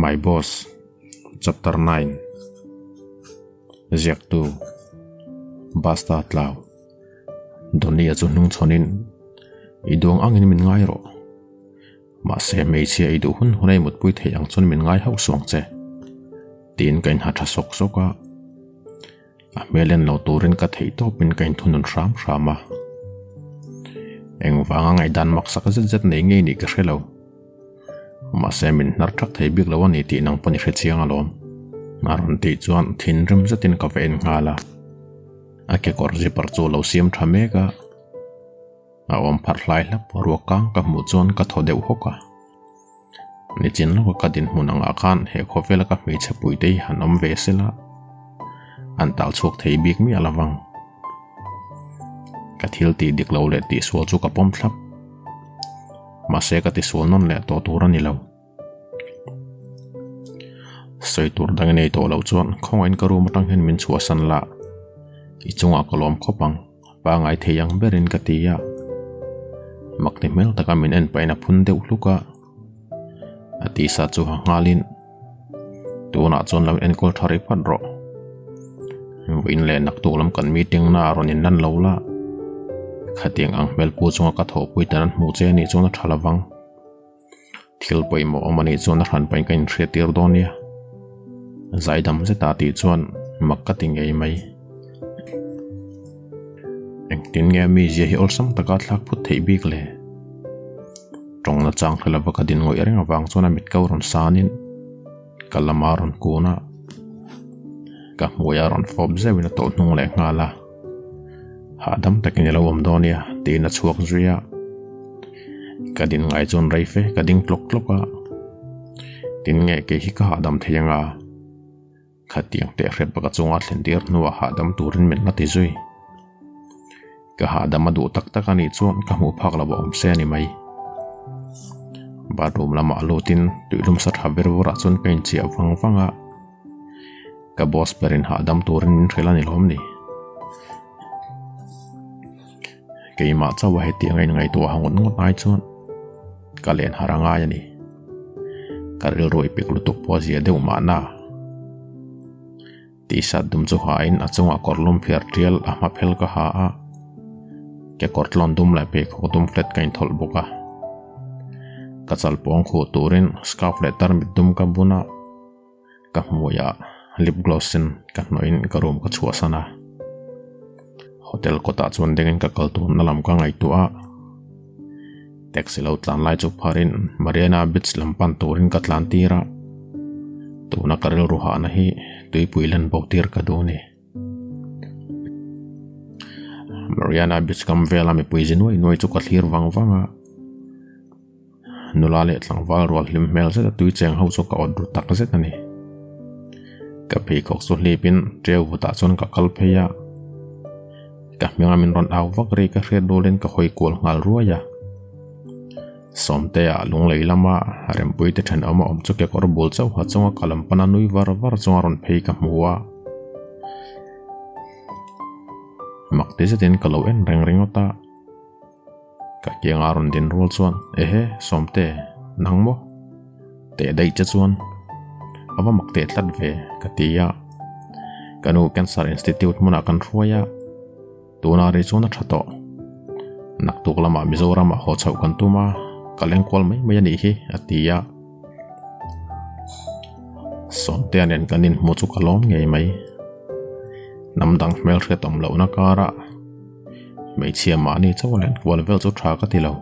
My Boss, Chapter 9. Ziak tu Basta tlaw Donia chu nung chonin Iduang angin min ngai ro Ma se mei chia idu hun hunay mut pui thei ang chon min ngai hau suang che Tin kain hatha sok soka A melen lau turin ka thei to pin kain thunun ram rama Eng wanga ngai dan mak sak zet zet nei ngei ni ka hrelau Ma se min nar thak thei bik lawan ni ti nang pani hre chiang alom Naron ti chuan thin rim zetin ka ven ngala Ake kor zipar chu lo siam thame ka A om pharlai lap ruakang ka mu chuan ka thodeu hoka Ni chin lo ka din hunang akan he khofela ka mi chapui dei hanom vesela An tal chok thei bik mi alawang Ka thil ti dik lo le ti sual chu ka pom thlap Ma se ka ti sual non le to turan ni lo Soi tur dang nei to lo chuan khong in ka ru matang hen min chua san la I chunga kolom khopang pa ngai theyang berin ka tia Makni mel taka min en paina phun deuh hluka Ati sa chu hangalin Tuna chuan lam en kol thari phat ro Win le nak tu lam kan meeting na ronin nan lo la Khatiang ang mel pu chunga ka tho pui tanan mu che ni chuan thalawang Thil poi mo omani chuan ran pain kain thretir donia Zaidam zeta ti chuan makkating ei mai Eng tin nge mi zia hi olsam taka thlak phut thei bik le Trong na chang khela baka din ngoi ring awang chuan amit kau ron sanin Kalama ron kuna Ka muya ron fob zewin a to nung le ngala Hadam takin ilo omdonia ti na chuak zuya Ka din ngai chuan reife ka ding tlok tloka Tin nge ke hi ka hadam theyanga Khatiang te hret baka chunga thlendir nuwa hadam turin min na ti zui Ka hadam adu tak takani chuan ka mu phak lawa omse ni mai Barum lama alutin tuilum sat haber wara chuan kain chi awang wanga Ka boss perin hadam turin min threla ni lom ni Keima chawa heti ngai tu hangun ngot ai chuan Ka len haranga yani Karil roi pik lutuk po zia deu ma na Tisat dum chu hain a chunga korlum phiar trial a ma phel ka ha a Ke kortlon dum la pe kho dum flat kain thol boka Ka chal pong khu turin scarf letter mit dum ka buna Ka muya lip glossin ka noin ka room ka chua sana Hotel kota chuan dengin ka kaltun nalam ka ngai tu a Taxi lo tlan lai chu pharin Mariana Beach lampan turin ka tlan tira Tuna karil ruha na hi tui puilan bautir ka duni Mariana Beach kam vela mi pui zinwai nuai chu kathir wangwanga Nulale tlang val rual lim mel zeta tui cheng hau chu ka odru tak zeta ni Ka pei kok su hlipin treu vuta chun ka kalpeya Ka mianga min ron aw vak rei ka hret dolin ka hoi kual ngal ruaya Somte a lung lei lama rem pui te then ama om chu ke kor bul chau ha chunga kalam pana nui var chunga ron phei ka muwa Makte zetin kalau en reng ota Ka kianga ron din rol chuan ehe somte nangmo te dai cha chuan Aba makte tlat ve ka tia Kanu Cancer Institute muna kan ruaya Tuna ri chuan a thato Naktuk lama Mizoram a ho chau kan tuma Kaleng kwal mai ani hi atia Somte anen kanin mu chu kalom ngei mai Namdang mel hretom lo na kara Mei chia ma ni chawalen kwal vel chu tha ka ti lo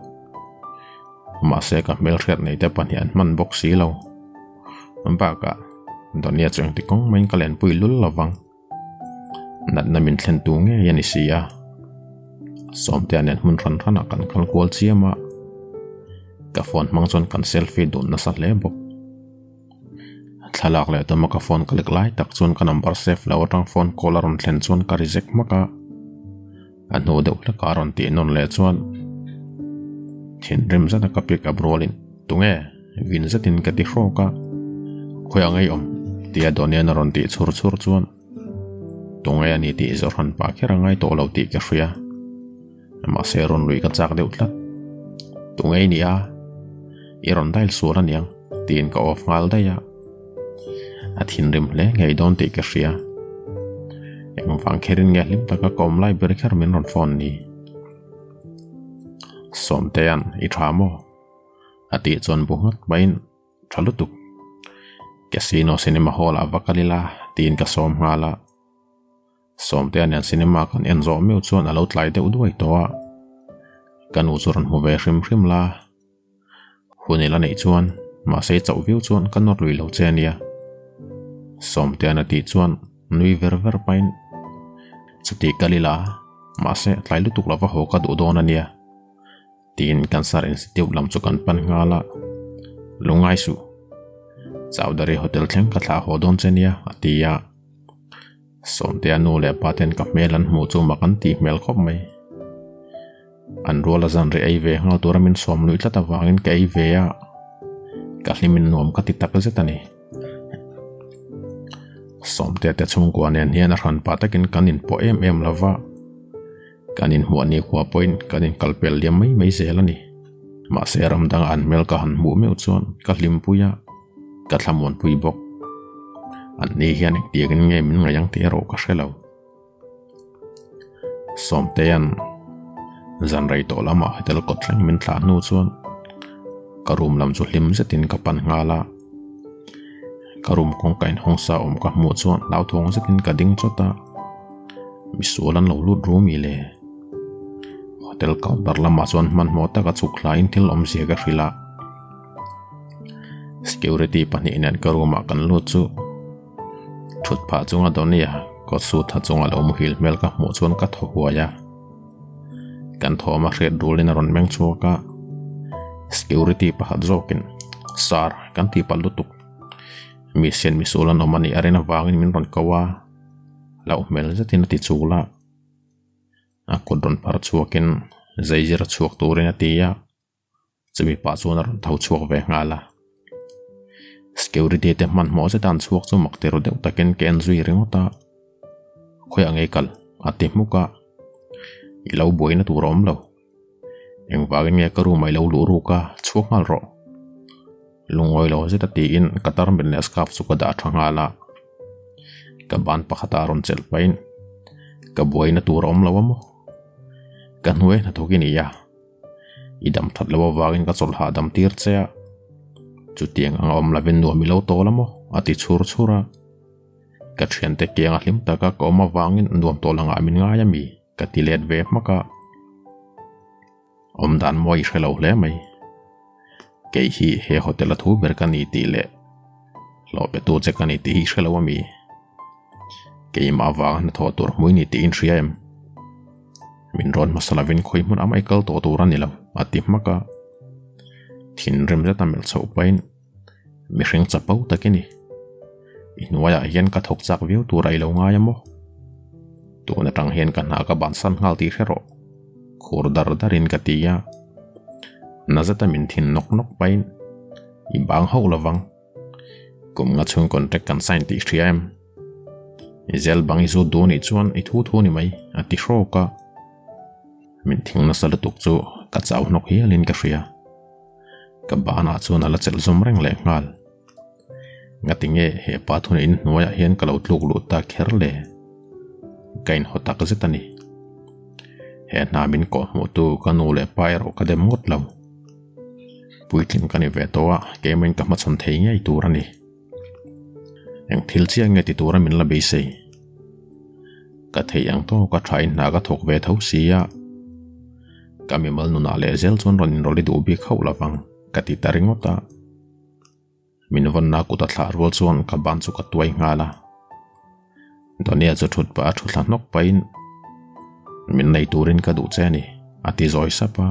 Ma se ka mel hret nei te panian man box si lo Amba ka Donia chung ti kong main kalen pui lul lawang Nat na min thlen tu nge yani sia Somte anen mun ran akan kal kwal chiama Ka phone mang chon kan selfie dun na sa lebok Thalak le to maka phone kalik lai tak chun ka number save la watang phone caller on thlen chun ka reject maka Anu de ula karon ti non le chuan Thin rim zata ka pick up rolin Tunge Vin zatin ka ti hro ka Khoya ngai om Tia donia na ron ti chur chuan Tunge ani ti izorhan pa kira ngai to lau ti ka hria Ma se ron lui ka chak de utlat Tunge ni a Iron dail suran yang Tin ka off ngal da ya a thin rim hle ngei don ti ka ria eng wang kherin nge lim taka kom lai ber kher min ron phone ni som te an I thamo ati chon bungat bain thalutuk casino cinema hall avakalila tin ka som ngala som te an cinema kan enzo meu chon alo tlai de udwai towa kan uzuran mu ve hrim la hunila nei chuan ma sei chau viu chuan kan nor lui lo chenia som te an ati chuan nui ver pain chuti kalila ma se tlai lutuk lova ho ka du don ania tin cancer institute lam chu kan pan ngala lungai su Chowdhury hotel thleng ka thla ho don chenia atia som te anu le paten ka melan mu chu makan ti mel khop mai an rola zan re ai ve nga turamin som lui tlata wangin ka ai ve ya ka hlimin nom ka ti tak zetani som te chung ko nen hian a ran patakin kanin po em lava kanin huani khwa point kanin kalpel liam mai zelani ma seram dang an mel ka han mu meu chuan ka hlimpuya ka thlamon pui bok an ni hian ek tiagin nge min ngayang te ro ka hrelo som te an zan rei to lama hotel ko thleng min thla nu chuan ka room lam chu hlim zetin ka pan ngala ka room kong kain hongsa om ka mu chuan lau thong zetin ka ding chota misulan lo lut room ile hotel counter lama chuan man mota ka chukla in thil om sia ka hrila security pani inan ka room kan lu chu thut pha chunga donia ko su tha chunga lo mu hil mel ka mu chuan ka tho huaya kan thoma hret dulin ron meng chuka security pakhat zokin sar kan ti palutuk mission misulan omani arena wangin min ron kawa lau mel zatin ti chula a kodron par chuakin zaijira chuak turin atia chumi pa chuan ron thau chuak ve ngala security te man mo zetan chuak chu maktero deuh takin ken zui ringota khoi angai kal ati muka ilo boina turom lo eng wagin nge karu mai lo lu ru ka chuak mal ro lungoi lo zeta ti in katar min escap chu ka da thangala ka ban pakhata ron chel pain ka boina turom lo mo kan huai na thokin ya idam that lo wagin ka chol ha dam tir chea chu tiang ang om lavin nu mi lo to lamo ati chura ka thian te ke nga hlim ta ka ko ma wangin nuam to langa min nga ya mi ka ti let ve maka om dan moi hrelo hle mai ke hi he hotel thu ber ka ni ti le lo pe tu che ka ni ti hrelo mi ke ma wa na tho tur mui ni ti in riam min ron masala vin khoi mun amai kal to tur ani lo ati maka thin rem za tamel chau pain mi hring chapau takini inwaya hian ka thok chak view tur ai lo nga yamo tu na tang hian ka na ka ban san ngal ti hero khur darin ka tia nazata min thin nok pain I bang ho lawang kum nga chung contract kan sign ti hriam izel bang izu do ni chuan I thu ni mai ati hroka min thing na salatuk chu ka chaw nok hi alin ka hria ka bana chuan ala chel zum reng le ngal ngatinge he pathun in noya hian ka lo tluk lu ta kherle kain hota ka zetani he na min ko mu tu ka nu le pairo ka dem ngot lo puitlin ka ni ve towa ke min ka ma chon thei ngai turani eng thil chia nge ti tura min la be sei ka thei ang to ka thain na ka thok ve thau sia ka mi mal nu na le zel chon ron in roli du bi khau lawang ka ti taringota min von na ku ta thlar wol chon ka ban chu ka tuai ngala donia chu thut pa thu thla nok pain min nei turin ka du cheni ati zoi sapa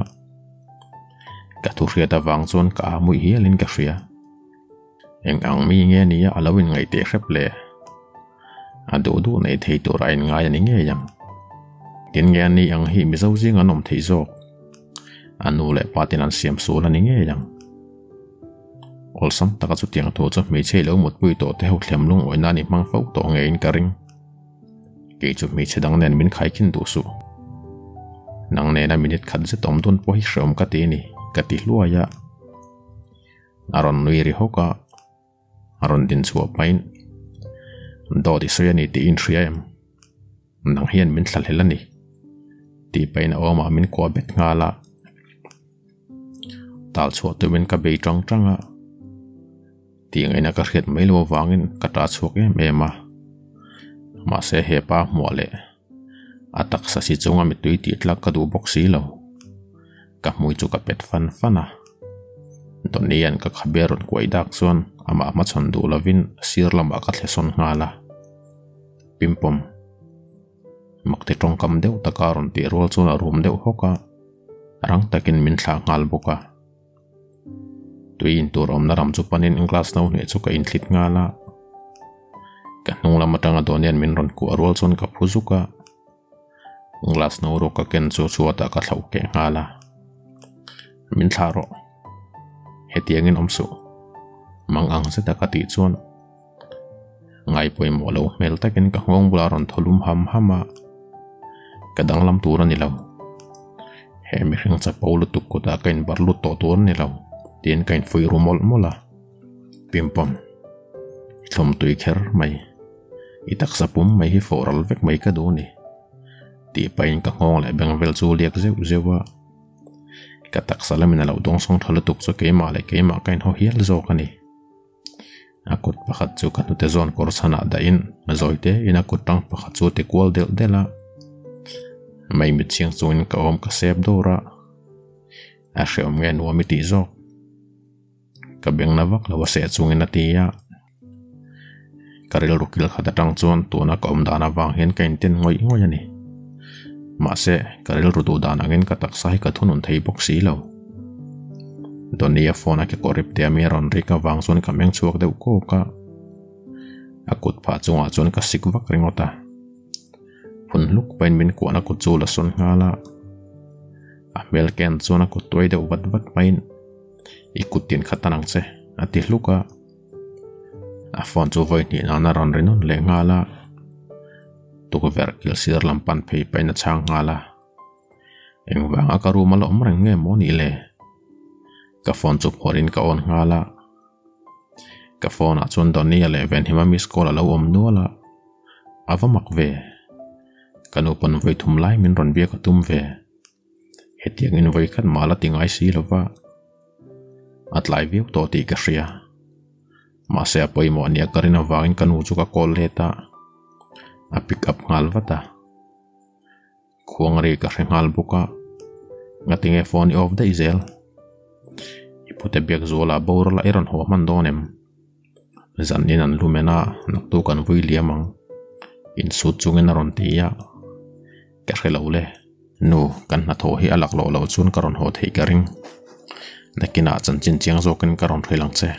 ka thu hria ta wang chon ka mui hi alin ka hria eng ang mi nge ni alawin ngai te hrep le adu du nei thei tu rain ngai ani nge yang tin nge ni ang hi mi zo jing anom thei zo anu le patin an siam su la ni nge yang olsam taka chu tiang tho chu mi chei lo mut pui to te ho thlem lung oina ni mang fo to nge in karing ke chu mi chedang nen min khai kin du su nang ne na minute khat je tom don po hi shom ka ti ni ka ti luaya aron nui ri hoka aron din chu pain do di soya ni ti in thriam nang hian min thlal helani ti pain oma min ko bet ngala tal chu tu min ka be tang tanga ti ngai na ka hret mai lo wangin ka ta chuk me ma se he pa mole atak sa si chunga mi tui ti tlak ka du boxi lo ka mui chu ka pet fana donian ka khaberun kwai dak chuan ama ma chon du lovin sirlam aka thleson ngala pimpom makte tong kam deu takaron ti rol chuna room deu hoka rang takin min thla ngal boka tuin turom na ram chu panin in class no ne chu ka in thlit ngala ka nungla matanga donian min ron ku rol chon ka phuzuka glass no ro ka ken chu chuata ka thlau ke ngala min tharo hetiangin omsu mang ang se ta ka ti chuan ngai poi mo lo mel takin ka ngong bularon tholum hama kadang lam tura ni lo he mi hring cha polo tuk ko ta kain barlu to tur ni lo tin kain foi rumol mola pimpom thom tui kher mai itak sapum mai hi foral vek mai ka do ni ti pain ka ngong le beng vel chu liak zewa ka tak salamin lo dong song thalo tuk chu ke ma kain ho hial zo kani akut pakhat chu ka te zon kor sana da in zoite in akut tang pakhat chu te kwal del dela mai mi chiang chu in ka om ka sep dora a hreom nge no mi ti zo ka beng na vak lawa se chung in atia karil rukil khata tang chuan tu na ka om dana wang hen kain ten ngoi ani ma se karil rudu dana ngin ka tak sai ka thunun thei boxi lo donia phone ke korip te mi ron ri ka wang chuan ka meng chuak deuh ko ka akut pha chunga chuan ka sik vak ringota phun luk pain min ko na ku chu la son ngala a mel ken chuan ku toi deuh wat pain ikutin khatanang che ati luka a phone chu voi ni na ron rinon le ngala tu ko ver kil sir lampan phei pain a chang ngala eng wanga ka ru mal om reng nge mo ni le ka phone chu phorin ka on ngala ka phone a chun don ni 11 hima miss call lo om nuala avamak ve kanu pon voi thum lai min ron bia ka tum ve hetiang in voi khat mala tingai si lova atlai view to ti ka ria ma se apoi mo ania karina wangin kanu chu ka call leta a pick up ngal wata khuang ri ka hrengal buka ngatinge phone off the izel ipute biak zola borla iron ho man donem zanin an lumena naktu kan vui liamang in su chungin ron tia ka helole nu kan na tho hi alak lo chun karon ho thei karing nakina chan chin chiang zo kan karon thailang che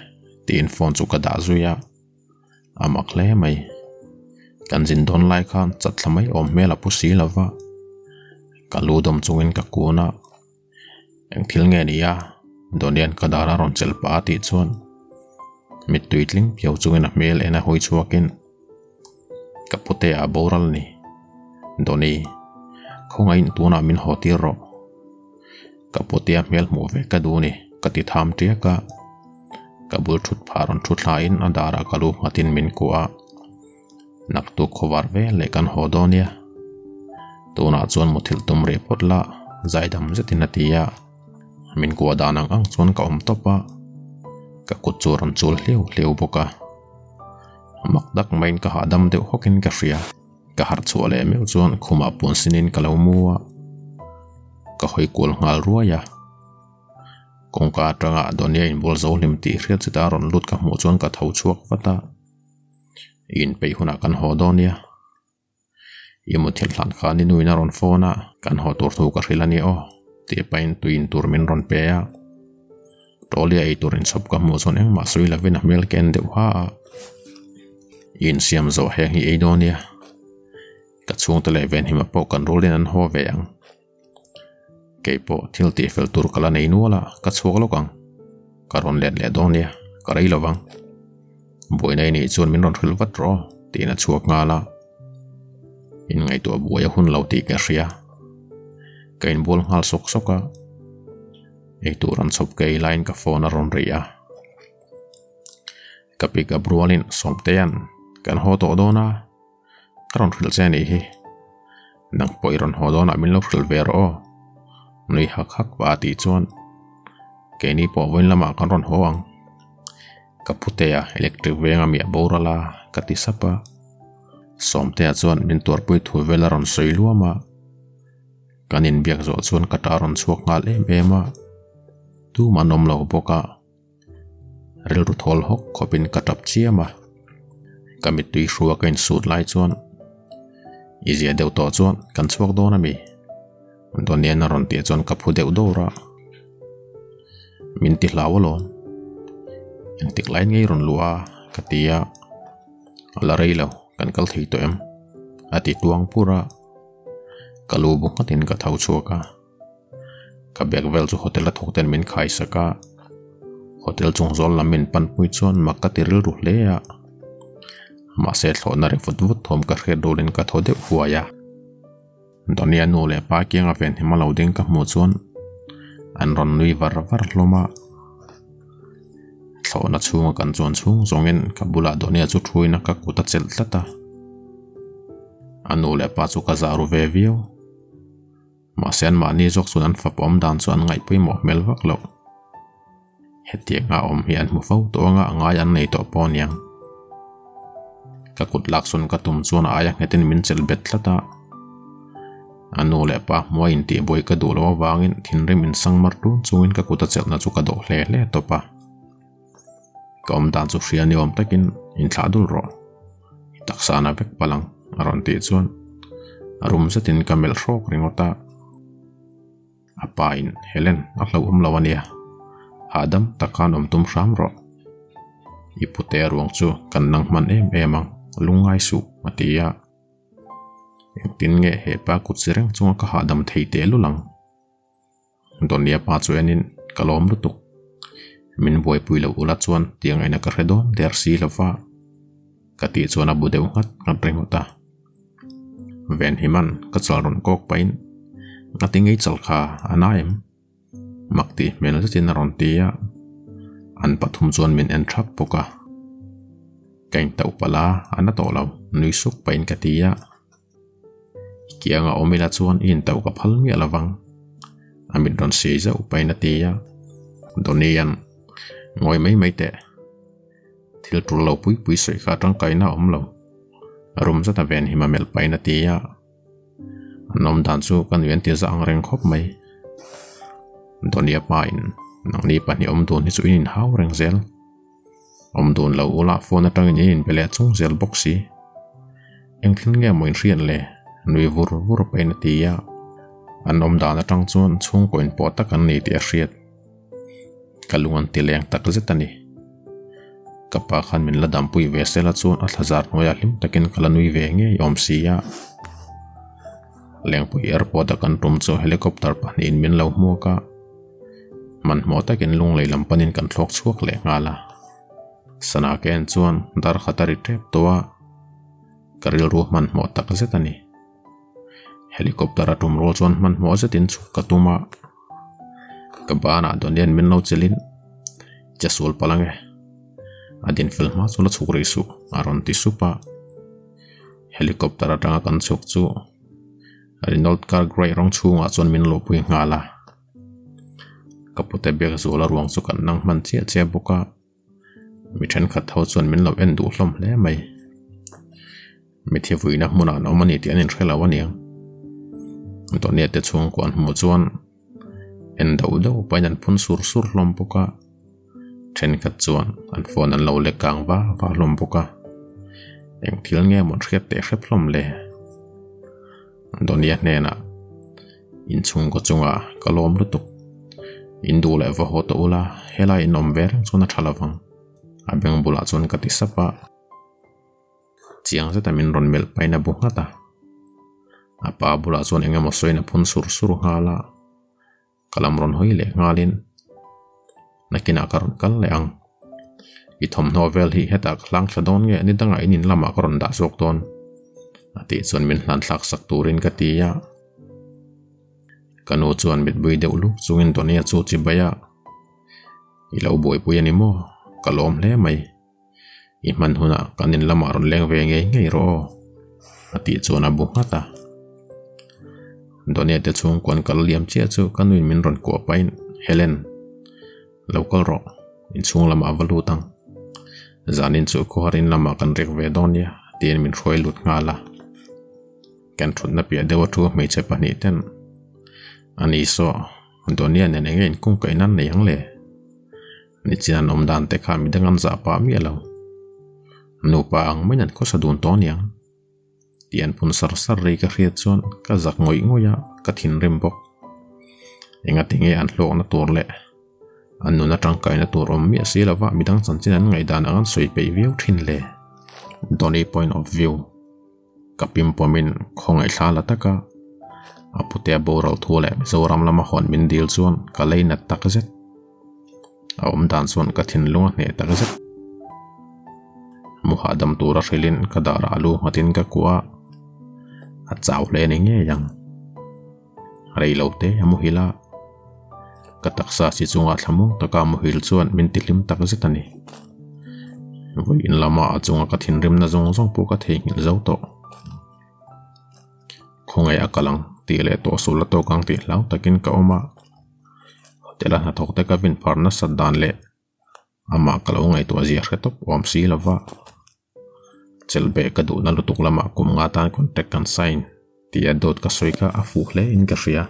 tin phone chu ka da zuya amak le mai kan jin don lai khan chat thlamai om mela pusi lava kaludom chungin ka kuna eng thil nge nia donian kadara ron chel pa ti chuan mit tuitling piau chungin a mel ena hoi chuakin kapute a boral ni doni khongain tuna min hotir ro kapute a mel mu ve ka du ni kati tham tia ka kabul thut pharon thuthlain adara kalu matin min kuwa naktu khovar ve lekan hodonia tuna chuan muthil tum re potla zaidam zetin atia min kuwa danang ang chuan ka om topa ka kuchuran chul hleu boka makdak main ka hadam deuh hokin ka ria ka har chuale meu chuan khuma pun sinin ka lo muwa ka hoi kul ngal ruaya kongka tanga donia in bol zo lim ti hriat chita ron lut ka mu chuan ka thau chuak wata in pei huna kan ho donia imuthil hlan khani nuina ron phona kan ho tur thu ka hrilani o ti pain tuin turmin ron peya tolia ei turin sop ka mu chuan eng ma sui lavin a mel ken deuh ha in siam zo heng hi ei donia ka chung tele ven hima po kan rolin an ho ve ang keipo thil ti fel tur kala nei nuala ka chuk lokang karon le donia ka rei lowang boi nei ni chuan min ron thil vat ro tina chuak ngala in ngai to buaya hun lo ti ka ria kain bol ngal sok soka ei turan sop kei line ka phone ron ria kapika brualin somtean kan ho to do na karon thil che ni hi nang poi ron ho do na min lo thil ver o nui hak hak wa ti chuan ke ni po voin lama kan ron ho ang kaputea electric venga mi borala kati sapa somte a chuan min tur pui thu vela ron soiluama kanin biak zo chuan kataron chuak ngal ema tu manom lo boka ril ru thol hok khopin katap chiama kamit tui hruwa kain sut lai chuan izia deu to chuan kan chuak do na mi donia na ron ti chuan ka phu deu do ra min ti hlawalon en tik lain ngei ron lua katia ala reilo kan kal thei to em ati tuang pura kalu bu ngatin ka thau chuaka ka bek vel chu hotel a thokten min khai saka hotel chung zol lamin pan pui chuan makatiril ru hlea ma se thlo na re fut vut thom ka hre dolin ka thode huaya donia no le pa kianga ven himalo ding ka mu chuan an ron nui var var hloma thlo na chunga kan chuan chung zongin ka bula donia chu thuina ka kuta chel tlata anu le pa chu ka zaru ve view ma sen ma ni jok chuan fa pom dan chuan ngai pui mo mel vak lo hetia nga om hian mu fo to nga ngai an nei to poniang ka kut lak sun ka tum chuan aya ngetin min chel bet tlata anu le pa moin ti boy ka dulo wangin thinre min sangmar tu chuin ka kuta chel na chu ka do hle hle to pa kom dan chu hria ni om takin in thladul ro taksana vek palang aron ti chuan arum zatin kamel rok ringota apain helen aklo lawania adam takan tum ram ro ipute ruang chu kan nang man emang lungai su matia tin nge he pa kutsireng chunga ka hadam theite lulang donia pa chuanin kalom lutuk min boy puilo ula chuan tiang aina ka redon der si lova kati chuan abu deu ngat kan ringota ven himan ka chalron kok pain ngatingei chalkha anaim makti mel tin ron tia an pathum chuan min en thak poka kain tau pala ana to lo nui suk pain katia kianga omila chuan in tau ka phal mi alawang amit don seiza upaina tia donian ngoi mai te thil tur lo pui pui soi kha tang kaina omlo rum zata ven himamel paina tia nom dan chu kan yen ti za ang reng khop mai donia pain nang ni pani om don hi chu in hau reng zel om don lo ula phone atang ni in bele chung zel boxi eng thin nge moin rian le nui vur paina tia an om dan atang chuan chung koin po ta kan ni ti riat kalungan tileng tak zetani kapa khan min ladam pui vesela chuan 1000 noya lim takin kalanui ve nge yom sia leng pui airport kan tum chu helicopter panin min lo muaka man mo takin lung leilam panin kan thlok chuak le ngala sana ken chuan dar khatari trep towa karil ru man mo tak zetani helicopter atum ro chuan man mo zetin chu katuma kabana donian min lo chelin chasul palange adin filma chula chukri su aron ti supa helicopter atanga kan chuk chu Renault car grey rong chunga chuan min lo pui ngala kapute bek zola ruang chu kan nang man chia che boka mi then khat tho chuan min lo en du hlom hle mai mi thi vuina hmuna no mani ti anin khela waniang to ne te chung kwan mu chuan en do painan phun sur hlom boka then khat chuan an phone an lo le kang wa hlom boka eng thil nge mon khep te khep hlom le donia nena in chung ko chunga kalom lutuk indu le va hoto ula hela inom ver chuna thalawang abeng bula chun kati sapa chiang zeta min ron mel paina bu ngata apa bula chun engemaw soina phun sur ngala kalam ron hoile ngalin nakina karon kal le ang i thom novel hi heta khlang thladon nge ni danga inin lama karon da sok ton ati chuan min hlan thlak sak turin katia kanu chuan mit bui deulu chungin tonia chu chi baya ilo boi pui ani mo kalom hle mai iman huna kanin lamaron leng ve ngay ro ati chona bu ngata donia te chung kon kal liam che chu kanuin min ron ko pain Helen local ro in chung lama avalutang zanin chu ko harin lama kan rek ve donia tin min roi lut ngala kan thun na pia dewa thu me che pani ten ani so donia ne ne ngen kung kai nan ne yang le ni chian om dan te kha mi dangan za pa mi alo nu pa ang mai nan ko sa dun ton yang tian pun sar sar ri ka riat chon ka zak ngoi ngoya ka thin rem bok enga tinge an lo na tur le anu na tang kai na tur om mi si lawa mi dang chan chin an ngai dan ang soi pe view thin le doni point of view kapim pomin khongai thla taka apute boral thole zoram lama hon min dil chuan ka leina takzet om dan chuan ka thin lunga ne takzet muhadam tura rilin ka dara alu hatin ka kwa a chaw le ni nge yang reilote amuhila ka taksa si chunga thlamu taka muhil chuan min tilim takzet ani voi in lama achunga ka thin rim na zong zong pu ka thei ngil zo to khongai akalang tile to sula to kang ti lau takin ka oma hotela na thok te ka bin farna sadan le ama kalo ngai to azia khetop om si lava chelbe ka du na lutuk lama kum nga tan contact kan sign ti adot ka soika afu le in ka ria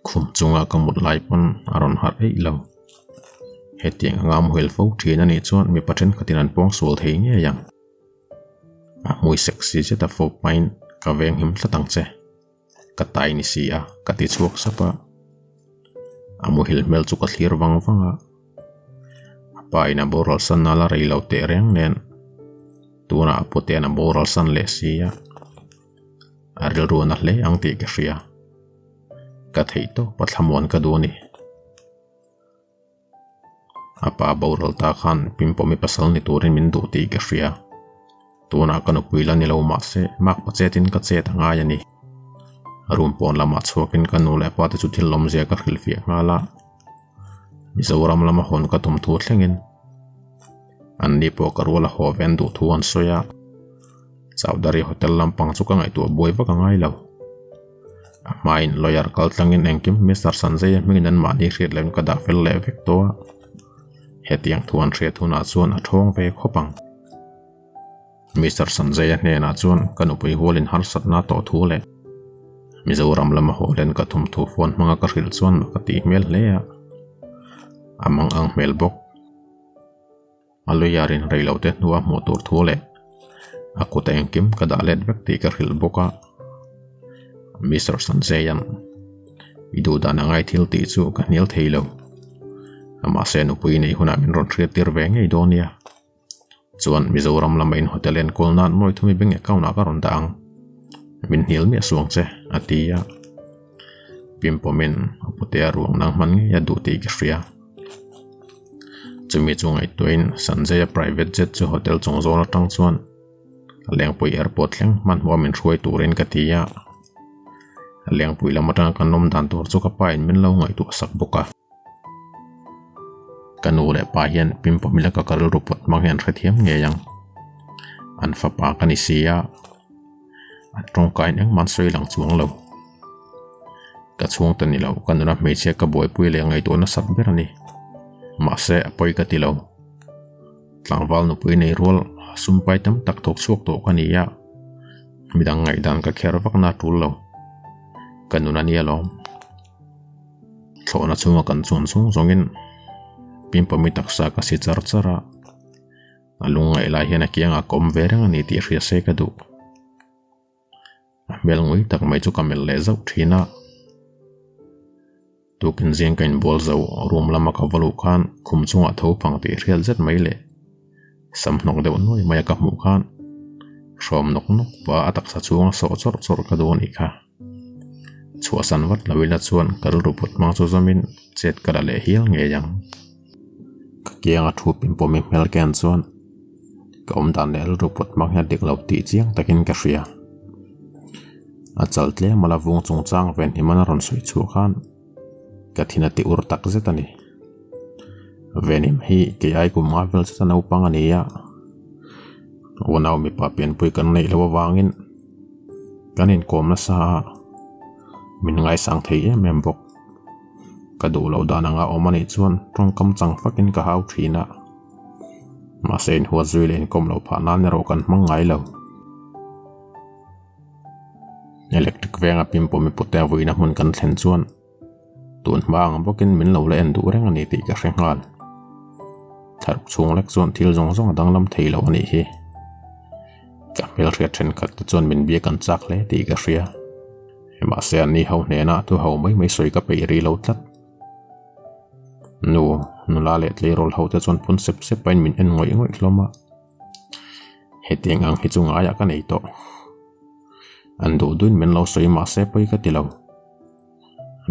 khum chunga ka mut lai pon aron har ei lo hetiang ngam hel fo thina ni chuan mi pathen khatinan pong sol thei nge yang a mui sexy che ta fo pain ka veng him tlatang che ka tai ni sia ka ti chuak sapa amu hil mel chu ka thlir wang wanga pa ina boral san nala reilo te reng nen tuna apote na boral san le sia aril ru na le ang ti ka ria ka thei to pathamon ka duni apa boral ta khan pimpomi pasal ni turin min du ti ka ria tuna kanu puila ni lo ma se mak pachetin ka che tanga yani arum pon lama chokin kanu le pa te chu thil lom zia ka khil fi ngala mizoram lama hon ka tum thu thlengin anni po karwala ho ven du thuan soya chawdari hotel lampang chu ka ngai tu boi wa ka ngai lo main lawyer kal tlangin engkim Mr. Sanjay mingin an mani hriat lem ka da fel le vek to hetiang thuan hre thuna chuan a thong ve khopang Mr. Sanjay ne na chuan kanu pui holin har satna to thu le mizoram lama holen ka thum thu phone manga ka hril chuan ka ti mel le amang ang mel bok alu yarin reilote nuwa motor thu le akuta engkim ka da let bek ti ka hril boka Mr. Sanjayan idu dana ngai thil ti chu ka nil theilo ama se nu pui nei huna min ron thriat tir ve ngei donia chuan mizoram lamain hotel en kolnan moi thumi beng account a ka ron dang min hil mi suang che atia pimpomin apute ruang nang man nge ya du ti ki ria chumi chungai toin Sanjay private jet chu hotel chongzona tang chuan lengpui airport leng man hwa min ruai turin ka tia lengpui lamata kan nom dan tur chu ka pain min lo ngai tu sak boka kanu le pa hian pimpomila ka karul rupot mang hian rethiam nge yang an fa pa kani sia atong kain eng man soi lang chuang lo ka chung tani lo kanuna meche ka boi pui le ngai to na sat berani ma se apoi ka ti lo tlangwal nu pui nei rol sumpai tam tak thok chuak to kania midang ngai dan ka kher vak na tul lo kanuna ni alom thona chunga kan chun chung zongin pimpomi taksa ka si char chara alunga ila hian akianga kom verang ani ti ria se ka du mel ngui tak mai chu kamel le zau thina tu kin zeng kain bol zau room lama ka valu khan khum chunga tho phang ti rial zet mai le sam nok de noi maya ka mu khan rom nok nok pa atak sa chunga so chor chor ka don i kha chua san wat lawila chuan kal ruput mang chu zamin chet kala le hial nge yang ka kianga thu pimpomi mel kan chuan kom dan le ruput mang ha dik lau ti chiang takin ka ria achal tle mala vung chung chang ven himana ron soi chu khan kathina ti ur tak zetani venim hi ke ai ku marvel chana upang ania Wanau mi pa pian pui kan nei lo wangin kanin kom na sa min ngai sang thei em bok ka du lo da nga omani chuan tong kam chang fakin ka hau thina ma sen huwa zui len kom lo pha nan ro kan mang ngai lo electric venga pimpo mi putea vuina mun kan thlen chuan tun bang bokin min lo le en du reng ani ti ka hrengal thar chung lek chuan thil zong zong dang lam thei lo ani hi ka mel ria then khat chuan min bia kan chak le ti ka hria ma se ani ho ne na tu ho mai soi ka pe ri lo tlat nu la le tle rol ho te chuan pun sep sep pain min en ngoi hloma hetiang ang hi chunga ya ka nei to an du duin min lo soi ma se pai ka ti lo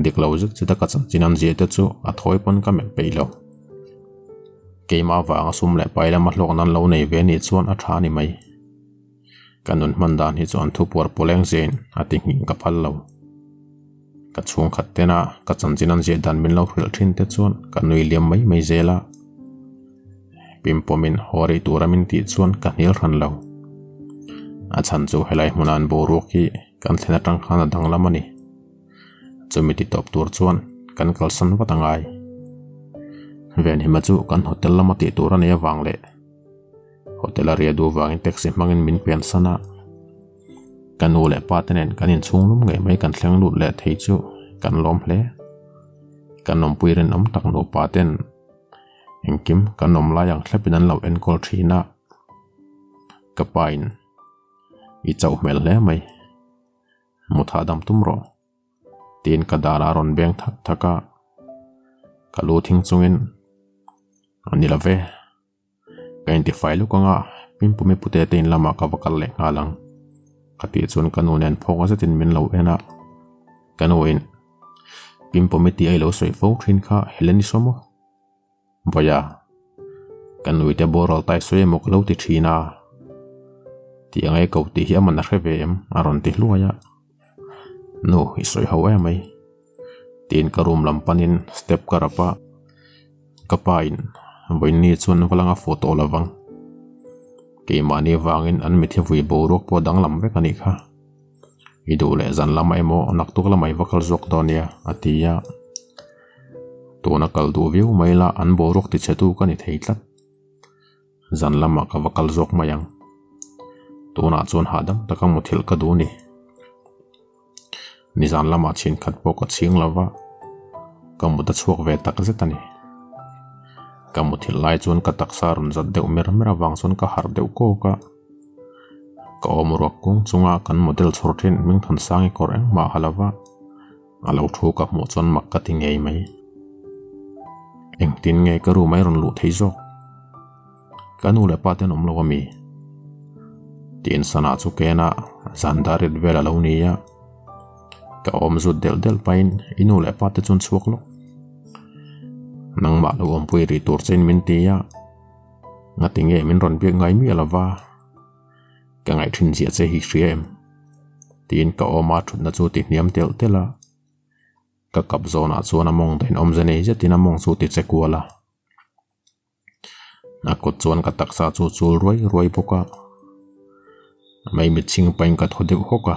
dik lo zik chita ka chan chinan je te chu a thoi pon ka mel pe lo ke ma wa sum le pai la ma hlok nan lo nei ve ni chuan a tha ni mai kanun man dan hi chuan thu por poleng zen ati ngin ka phal lo ka chung khat te na ka chan chinan je dan min lo hril thin te chuan ka nui liam mai zela pimpomin hori turamin ti chuan ka nil ran lo a chan chu helai munan boru ki kan thena tang khana dang lamani chumiti top tur chuan kan kalsan watangai ven hima chu kan hotel lamati turani awangle hotel area du wangin taxi mangin min pian sana kan ule patenen kanin chunglum nge mai kan thleng lut le thei chu kan lom hle kan nom puiren om tak no paten engkim kan nom la yang thlepinan lo en kol thina kapain i chau mel le mai mutha dam tumro tin ka dara ron beng thak thaka kalu thing chungin anila ve ka identify lu kanga pimpumi pute tein lama ka vakal le ngalang kati chun kanunen phoga zatin min lo ena kanuin pimpumi ti ai lo soi fo thin kha heleni somo boya kanui te boral tai soi mok lo ti thina ti angai ko ti hi aman revem aron ti hluaya no isoi hawa mai tin karum lampanin step karapa kapain voini chun walanga photo lawang ke mani wangin an mithi vui borok po danglam ve kani kha idu le zan lamai mo naktuk lamai vakal zok donia atia to nakal du view maila an borok ti chetu kani theitlat zan lama ka vakal zok mayang to na chon hadam takam muthil ka du ni nizan lama chin khat po ka ching lawa kamuta chuak ve tak zetani kamuthil lai chon ka taksarun zat deu mer wangson ka har deu ko ka omrok kung chunga kan model chorthin ming thon sangi koreng ma halawa alo thu ka mo chon makati ngei mai engtin nge ka ru mai ron lu theizo kanu le paten omlawami tin sana chu kena zandarit vela lawniya ka omzu del pain inu le pate chun chuak lo nang ma lo ompui ri tur chen min tia ngatinge min ron biak ngai mi alawa ka ngai thin zia che hi hriem tin ka oma thut na chu ti hniam tel tela ka kap zona chuan among den om zane jetin among chu ti chekwala na ko chuan ka taksa chu chul roi boka mai mi ching pain ka thodek hoka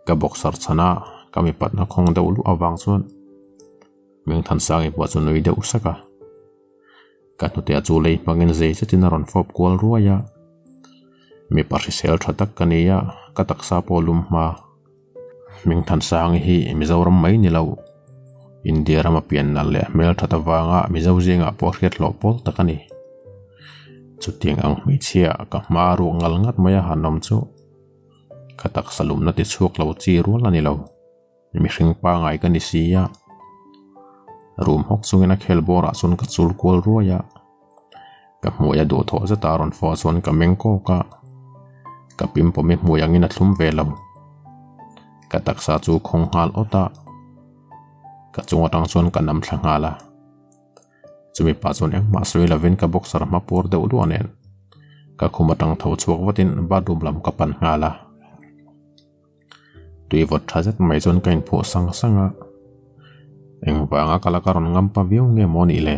ka boxer chana kami patna khong deu lu awang chuan meng than sangi pa chu noi deu saka ka tu te chu lei mangin zai chetin ron fop kwal ruaya mi parisel thatak kania ka taksa polum ma ming than sang hi mizoram mai ni lo india rama pian na le mel thata wanga mizo zinga po hriat lo pol takani chuting ang mi chia ka maru ngal ngat maya hanom chu ka taksalum na ti chuk lo chi ru la ni lo mi hring pa ngai ka ni sia room hok chungena khelbora sun ka chul kol ruaya ka moya do tho za taron fo son ka mengko ka kapim pomi moyang ina thlum velo ka taksa chu khonghal ota ka chunga tang chon ka nam thlangala chumi pa chon eng ma soi lavin ka boxer ma por de uduanen ka khuma tang tho chuak watin badum lam ka pan ngala tui vot thazet mai chon kain phu sanga eng wanga kala karon ngam pa viu nge moni le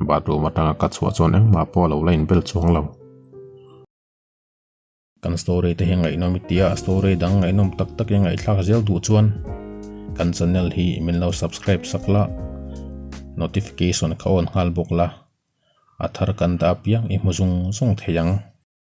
bathroom atanga kat chua chuan engma pawh lo line bel chuang lo kan story te hi ngai nom tia story dang ngai nom tak tak ngai thlak zel du chuan kan channel hi min lo subscribe sakla notification ka on hal bok la athar kan da piang i muzung song theyang